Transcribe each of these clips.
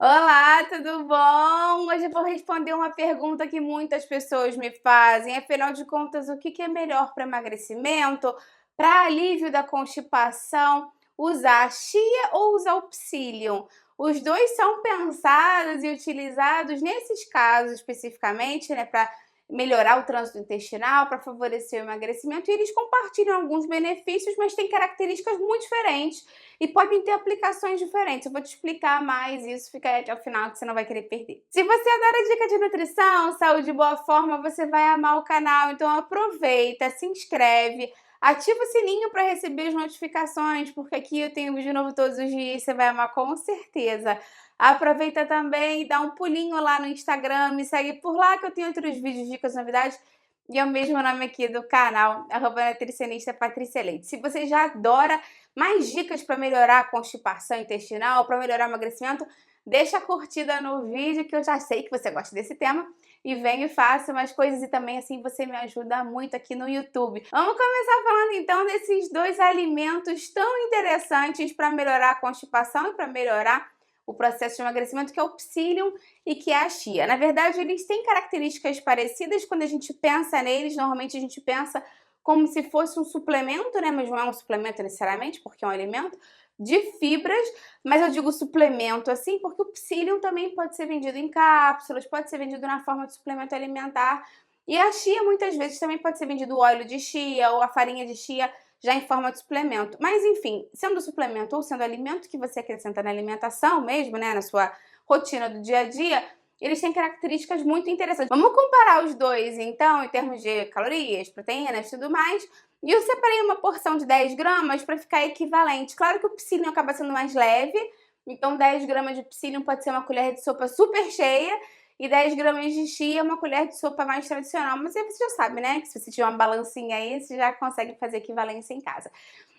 Olá, tudo bom? Hoje eu vou responder uma pergunta que muitas pessoas me fazem. Afinal de contas, o que é melhor para emagrecimento, para alívio da constipação, usar a chia ou usar o psyllium? Os dois são pensados e utilizados nesses casos especificamente, né, para melhorar o trânsito intestinal, para favorecer o emagrecimento, e eles compartilham alguns benefícios, mas têm características muito diferentes e podem ter aplicações diferentes. Eu vou te explicar mais isso, fica aí até o final que você não vai querer perder. Se você adora dica de nutrição, saúde e boa forma, você vai amar o canal, então aproveita, se inscreve, ativa o sininho para receber as notificações, porque aqui eu tenho vídeo novo todos os dias, você vai amar com certeza. Aproveita também e dá um pulinho lá no Instagram, me segue por lá que eu tenho outros vídeos, dicas, novidades. E é o mesmo nome aqui do canal, @nutricionista Patrícia Leite. Se você já adora mais dicas para melhorar a constipação intestinal, para melhorar o emagrecimento, deixa a curtida no vídeo que eu já sei que você gosta desse tema e vem e faça mais coisas e também assim você me ajuda muito aqui no YouTube. Vamos começar falando então desses dois alimentos tão interessantes para melhorar a constipação e para melhorar o processo de emagrecimento, que é o psyllium e que é a chia. Na verdade, eles têm características parecidas. Quando a gente pensa neles, normalmente a gente pensa como se fosse um suplemento, né? Mas não é um suplemento necessariamente, porque é um alimento de fibras, mas eu digo suplemento assim, porque o psyllium também pode ser vendido em cápsulas, pode ser vendido na forma de suplemento alimentar. E a chia, muitas vezes, também pode ser vendido o óleo de chia ou a farinha de chia já em forma de suplemento. Mas, enfim, sendo suplemento ou sendo alimento que você acrescenta na alimentação mesmo, né, na sua rotina do dia a dia, eles têm características muito interessantes. Vamos comparar os dois, então, em termos de calorias, proteínas e tudo mais. E eu separei uma porção de 10 gramas para ficar equivalente. Claro que o psyllium acaba sendo mais leve, então 10 gramas de psyllium pode ser uma colher de sopa super cheia, e 10 gramas de chia é uma colher de sopa mais tradicional. Mas aí você já sabe, né? Que se você tiver uma balancinha aí, você já consegue fazer equivalência em casa.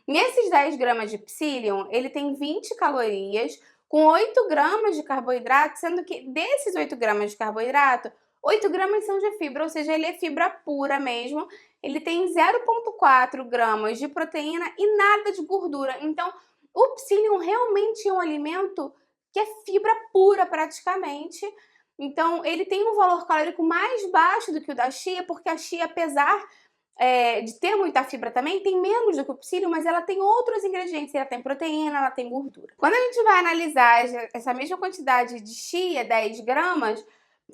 Nesses 10 gramas de psyllium, ele tem 20 calorias, com 8 gramas de carboidrato, sendo que desses 8 gramas de carboidrato, 8 gramas são de fibra, ou seja, ele é fibra pura mesmo. Ele tem 0,4 gramas de proteína e nada de gordura. Então, o psyllium realmente é um alimento que é fibra pura praticamente. Então, ele tem um valor calórico mais baixo do que o da chia, porque a chia, apesar de ter muita fibra também, tem menos do que o psyllium, mas ela tem outros ingredientes, ela tem proteína, ela tem gordura. Quando a gente vai analisar essa mesma quantidade de chia, 10 gramas,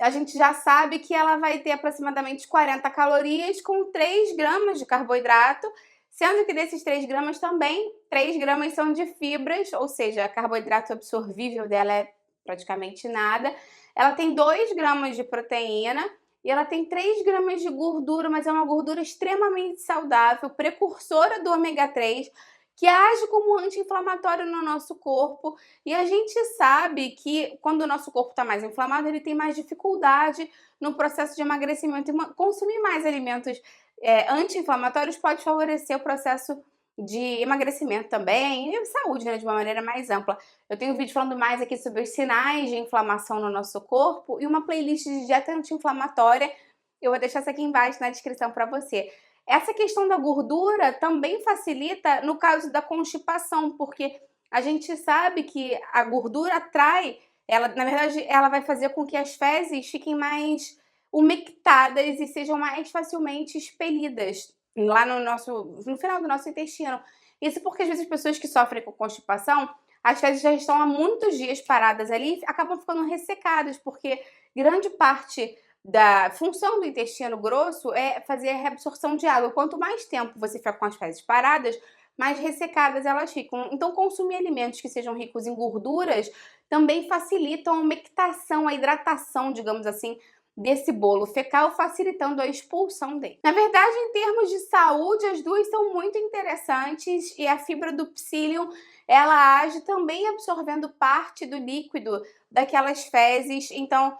a gente já sabe que ela vai ter aproximadamente 40 calorias com 3 gramas de carboidrato, sendo que desses 3 gramas também, 3 gramas são de fibras, ou seja, carboidrato absorvível dela é praticamente nada. Ela tem 2 gramas de proteína e ela tem 3 gramas de gordura, mas é uma gordura extremamente saudável, precursora do ômega 3, que age como anti-inflamatório no nosso corpo. E a gente sabe que quando o nosso corpo está mais inflamado, ele tem mais dificuldade no processo de emagrecimento. E consumir mais alimentos anti-inflamatórios pode favorecer o processo de emagrecimento também e saúde, né, de uma maneira mais ampla. Eu tenho um vídeo falando mais aqui sobre os sinais de inflamação no nosso corpo e uma playlist de dieta anti-inflamatória. Eu vou deixar essa aqui embaixo na descrição para você. Essa questão da gordura também facilita no caso da constipação, porque a gente sabe que a gordura atrai, ela, na verdade, ela vai fazer com que as fezes fiquem mais umectadas e sejam mais facilmente expelidas lá no final do nosso intestino. Isso porque às vezes as pessoas que sofrem com constipação, as fezes já estão há muitos dias paradas ali e acabam ficando ressecadas, porque grande parte da função do intestino grosso é fazer a reabsorção de água. Quanto mais tempo você fica com as fezes paradas, mais ressecadas elas ficam. Então, consumir alimentos que sejam ricos em gorduras também facilitam a umectação, a hidratação, digamos assim, desse bolo fecal, facilitando a expulsão dele. Na verdade, em termos de saúde, as duas são muito interessantes e a fibra do psyllium, ela age também absorvendo parte do líquido daquelas fezes. Então,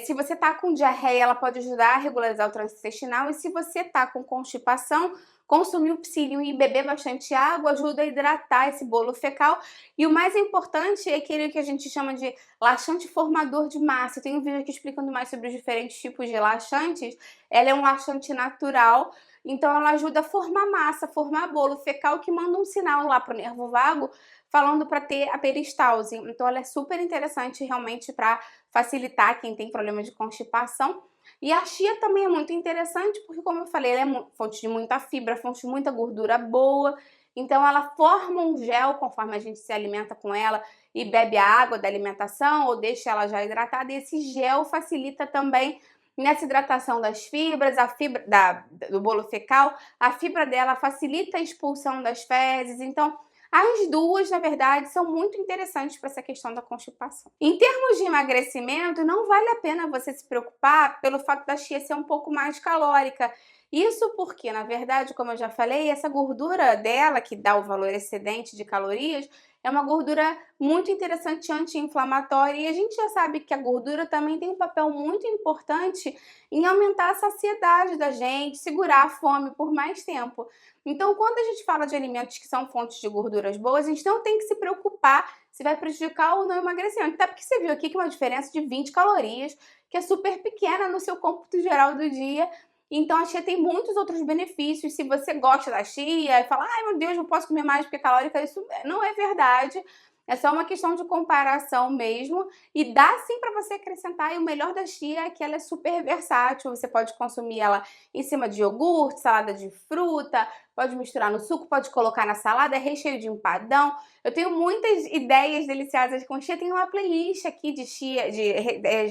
se você tá com diarreia, ela pode ajudar a regularizar o trânsito intestinal, e se você tá com constipação, consumir o psyllium e beber bastante água ajuda a hidratar esse bolo fecal. E o mais importante é aquele que a gente chama de laxante formador de massa. Eu tenho um vídeo aqui explicando mais sobre os diferentes tipos de laxantes. Ela é um laxante natural, então ela ajuda a formar massa, formar bolo fecal, que manda um sinal lá pro nervo vago, falando para ter a peristalse. Então ela é super interessante realmente para facilitar quem tem problema de constipação. E a chia também é muito interessante porque, como eu falei, ela é fonte de muita fibra, fonte de muita gordura boa. Então ela forma um gel conforme a gente se alimenta com ela e bebe a água da alimentação ou deixa ela já hidratada. E esse gel facilita também nessa hidratação das fibras, a fibra do bolo fecal, a fibra dela facilita a expulsão das fezes. Então, as duas, na verdade, são muito interessantes para essa questão da constipação. Em termos de emagrecimento, não vale a pena você se preocupar pelo fato da chia ser um pouco mais calórica. Isso porque, na verdade, como eu já falei, essa gordura dela, que dá o valor excedente de calorias, é uma gordura muito interessante anti-inflamatória e a gente já sabe que a gordura também tem um papel muito importante em aumentar a saciedade da gente, segurar a fome por mais tempo. Então, quando a gente fala de alimentos que são fontes de gorduras boas, a gente não tem que se preocupar se vai prejudicar ou não o emagrecimento. Até porque você viu aqui que uma diferença de 20 calorias, que é super pequena no seu cômputo geral do dia. Então a chia tem muitos outros benefícios. Se você gosta da chia e fala, ai meu Deus, não posso comer mais porque é calórica, isso não é verdade. É só uma questão de comparação mesmo. E dá sim para você acrescentar. E o melhor da chia é que ela é super versátil. Você pode consumir ela em cima de iogurte, salada de fruta, pode misturar no suco, pode colocar na salada, é recheio de empadão. Eu tenho muitas ideias deliciosas com chia. Tem uma playlist aqui de chia, de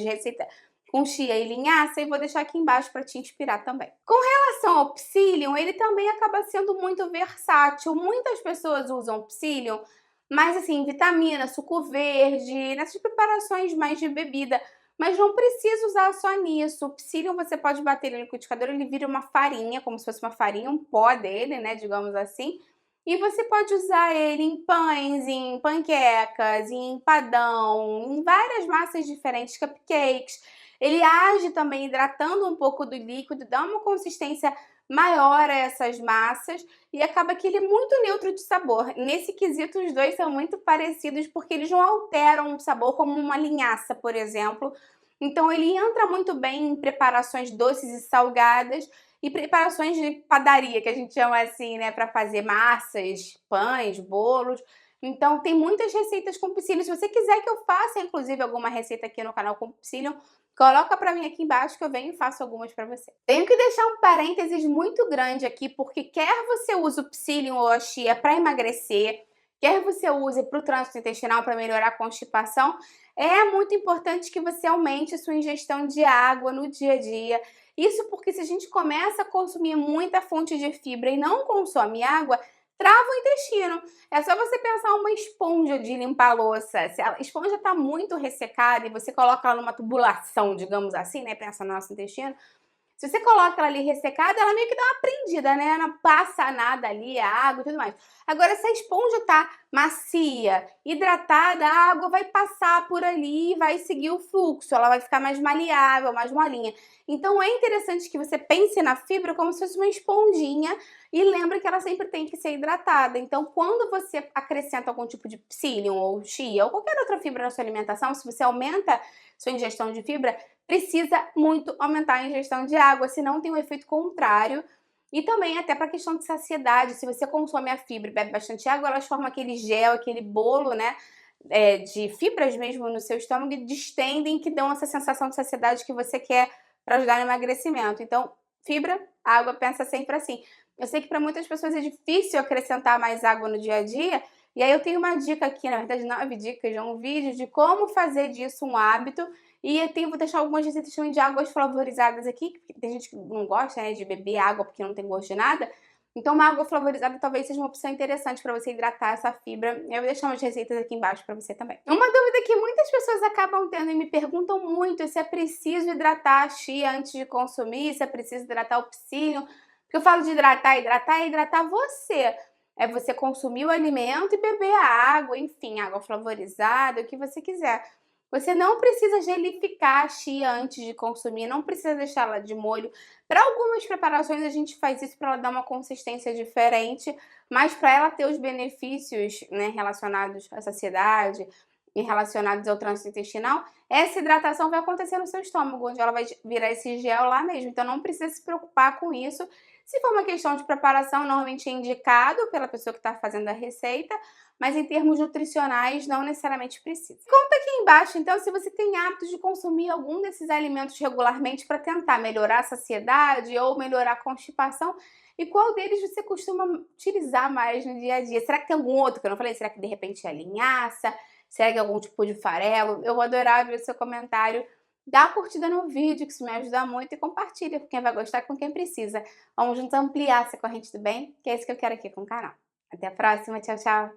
receita com chia e linhaça, e vou deixar aqui embaixo para te inspirar também. Com relação ao psyllium, ele também acaba sendo muito versátil. Muitas pessoas usam psyllium, mas assim, vitamina, suco verde, nessas preparações mais de bebida. Mas não precisa usar só nisso. O psyllium você pode bater ele no liquidificador, ele vira uma farinha, como se fosse uma farinha, um pó dele, né, digamos assim. E você pode usar ele em pães, em panquecas, em empadão, em várias massas diferentes, cupcakes. Ele age também hidratando um pouco do líquido, dá uma consistência maior a essas massas e acaba que ele é muito neutro de sabor. Nesse quesito, os dois são muito parecidos porque eles não alteram o sabor como uma linhaça, por exemplo. Então ele entra muito bem em preparações doces e salgadas e preparações de padaria, que a gente chama assim, né, para fazer massas, pães, bolos. Então tem muitas receitas com psyllium. Se você quiser que eu faça, inclusive, alguma receita aqui no canal com psyllium, coloca pra mim aqui embaixo que eu venho e faço algumas pra você. Tenho que deixar um parênteses muito grande aqui, porque quer você use o psyllium ou a chia para emagrecer, quer você use para o trânsito intestinal para melhorar a constipação, é muito importante que você aumente a sua ingestão de água no dia a dia. Isso porque se a gente começa a consumir muita fonte de fibra e não consome água, trava o intestino. É só você pensar uma esponja de limpar louça. Se a esponja está muito ressecada e você coloca ela numa tubulação, digamos assim, né? Pensa no nosso intestino. Se você coloca ela ali ressecada, ela meio que dá uma prendida, né? Não passa nada ali, a água e tudo mais. Agora, se a esponja tá macia, hidratada, a água vai passar por ali e vai seguir o fluxo. Ela vai ficar mais maleável, mais molinha. Então, é interessante que você pense na fibra como se fosse uma esponjinha e lembre que ela sempre tem que ser hidratada. Então, quando você acrescenta algum tipo de psyllium ou chia ou qualquer outra fibra na sua alimentação, se você aumenta sua ingestão de fibra, precisa muito aumentar a ingestão de água, senão tem um efeito contrário. E também até para a questão de saciedade, se você consome a fibra e bebe bastante água, elas formam aquele gel, aquele bolo, né, de fibras mesmo no seu estômago e distendem, que dão essa sensação de saciedade que você quer para ajudar no emagrecimento. Então, fibra, água, pensa sempre assim. Eu sei que para muitas pessoas é difícil acrescentar mais água no dia a dia, e aí eu tenho uma dica aqui, na verdade 9 dicas, um vídeo de como fazer disso um hábito. E eu vou deixar algumas receitas também de águas flavorizadas aqui, porque tem gente que não gosta, né, de beber água porque não tem gosto de nada. Então uma água flavorizada talvez seja uma opção interessante para você hidratar essa fibra. Eu vou deixar umas receitas aqui embaixo para você também. Uma dúvida que muitas pessoas acabam tendo e me perguntam muito é se é preciso hidratar a chia antes de consumir, se é preciso hidratar o psyllium. Porque eu falo de hidratar é hidratar você. É você consumir o alimento e beber a água, enfim, água flavorizada, o que você quiser. Você não precisa gelificar a chia antes de consumir, não precisa deixá-la de molho. Para algumas preparações a gente faz isso para ela dar uma consistência diferente, mas para ela ter os benefícios, né, relacionados à saciedade, e relacionados ao trânsito intestinal, essa hidratação vai acontecer no seu estômago, onde ela vai virar esse gel lá mesmo. Então não precisa se preocupar com isso. Se for uma questão de preparação, normalmente é indicado pela pessoa que está fazendo a receita, mas em termos nutricionais não necessariamente precisa. Conta aqui embaixo, então, se você tem hábito de consumir algum desses alimentos regularmente para tentar melhorar a saciedade ou melhorar a constipação, e qual deles você costuma utilizar mais no dia a dia. Será que tem algum outro que eu não falei? Será que de repente é linhaça? Será que é algum tipo de farelo? Eu vou adorar ver o seu comentário. Dá uma curtida no vídeo, que isso me ajuda muito, e compartilha com quem vai gostar, com quem precisa. Vamos juntos ampliar essa corrente do bem, que é isso que eu quero aqui com o canal. Até a próxima, tchau, tchau!